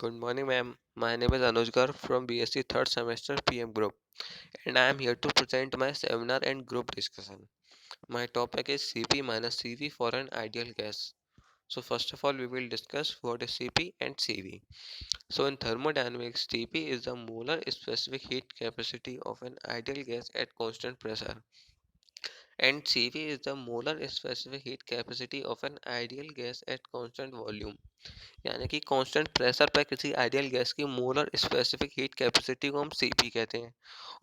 Good morning, ma'am. My name is Anuj Garg from BSc third semester PM group, and I am here to present my seminar and group discussion. My topic is Cp minus Cv for an ideal gas. So first of all, we will discuss what is Cp and Cv. So in thermodynamics, Cp is the molar specific heat capacity of an ideal gas at constant pressure, and Cv is the molar specific heat capacity of an ideal gas at constant volume. यानी कि constant pressure पर किसी ideal gas की molar specific heat capacity को हम CP कहते हैं,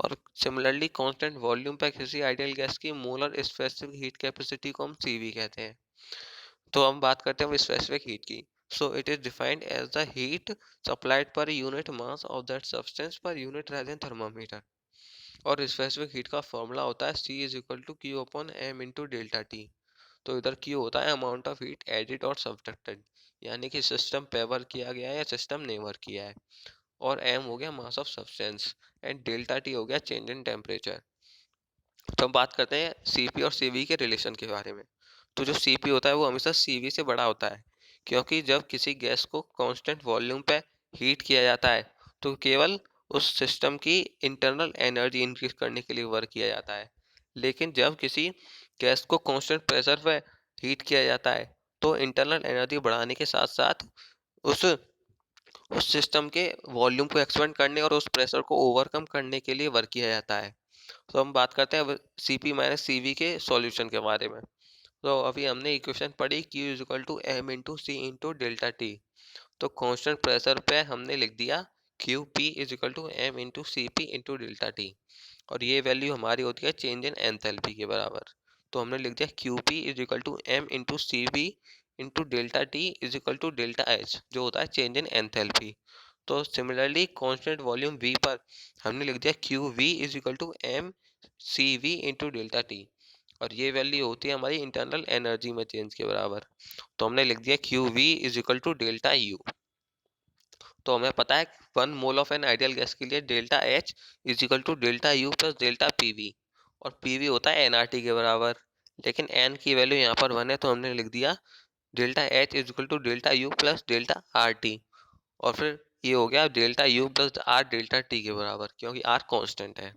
और सिमिलरली कांस्टेंट वॉल्यूम पर किसी आइडियल गैस की मोलर स्पेसिफिक हीट कैपेसिटी को हम सीवी कहते हैं। तो हम बात करते हैं स्पेसिफिक हीट की। So it is defined as the heat supplied per unit mass of that substance per unit rise in thermometer. और स्पेसिफिक हीट का फॉर्मूला होता है C is equal to Q upon M into delta T. तो इधर Q होता है amount of heat added और subtracted, यानी कि सिस्टम पे वर्क किया गया है या सिस्टम ने वर्क किया है। और एम हो गया mass of substance, and delta T हो गया चेंज इन टेम्परेचर। तो हम बात करते हैं सीपी और सीवी के रिलेशन के बारे में। तो जो सीपी होता है वो हमेशा सीवी से बड़ा होता है, क्योंकि जब किसी गैस को कांस्टेंट वॉल्यूम पे हीट किया जाता है तो केवल उस सिस्टम की इंटरनल एनर्जी इंक्रीज करने के लिए वर्क किया जाता है। लेकिन जब किसी गैस को कांस्टेंट प्रेशर पे हीट किया जाता है तो इंटरनल एनर्जी बढ़ाने के साथ साथ उस उस सिस्टम के वॉल्यूम को एक्सपेंड करने और उस प्रेशर को ओवरकम करने के लिए वर्क किया जाता है। तो हम बात करते हैं अब सीपी माइनस सीवी के सॉल्यूशन के बारे में। तो अभी हमने इक्वेशन पढ़ी Q is equal to M into C into delta T. तो कांस्टेंट प्रेशर पे हमने लिख दिया Q P is equal to M into C P into delta T, और ये वैल्यू हमारी होती है चेंज इन एंथैल्पी के बराबर। तो हमने लिख दिया Q P is equal to M into C B into delta T is equal to delta H, जो होता है चेंज इन एंथैल्पी। तो सिमिलरली कांस्टेंट वॉल्यूम वी पर हमने लिख दिया Q V is equal to M C V into delta T, और ये वैल्यू होती है हमारी इंटरनल एनर्जी में चेंज के बराबर। तो हमने लिख दिया Q V is equal to delta U. तो हमें पता है 1 mole of an ideal gas के लिए delta H is equal to delta U plus delta P V, और पी वी होता है एनआरटी के बराबर। लेकिन एन की वैल्यू यहाँ पर 1 है तो हमने लिख दिया delta H is equal to delta U plus delta R T, और फिर ये हो गया delta U plus R delta T के बराबर, क्योंकि आर कांस्टेंट है।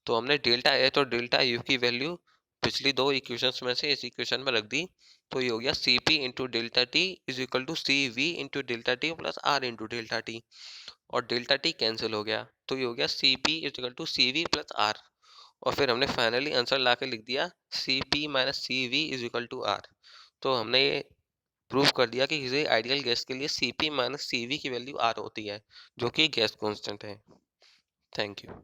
तो हमने डेल्टा एच और डेल्टा यू की वैल्यू पिछली दो इक्वेशंस में से इस इक्वेशन में रख दी। तो ये हो गया C P into delta T is equal to C V into delta T plus R into delta T, और डेल्टा टी कैंसिल हो गया तो ये हो गया C P is equal to C V plus R. और फिर हमने फाइनली आंसर ला के लिख दिया C P minus C V is equal to R. तो हमने ये प्रूव कर दिया कि किसी आइडियल गैस के लिए C P minus C V की वैल्यू आर होती है, जो कि गैस कांस्टेंट है। Thank you.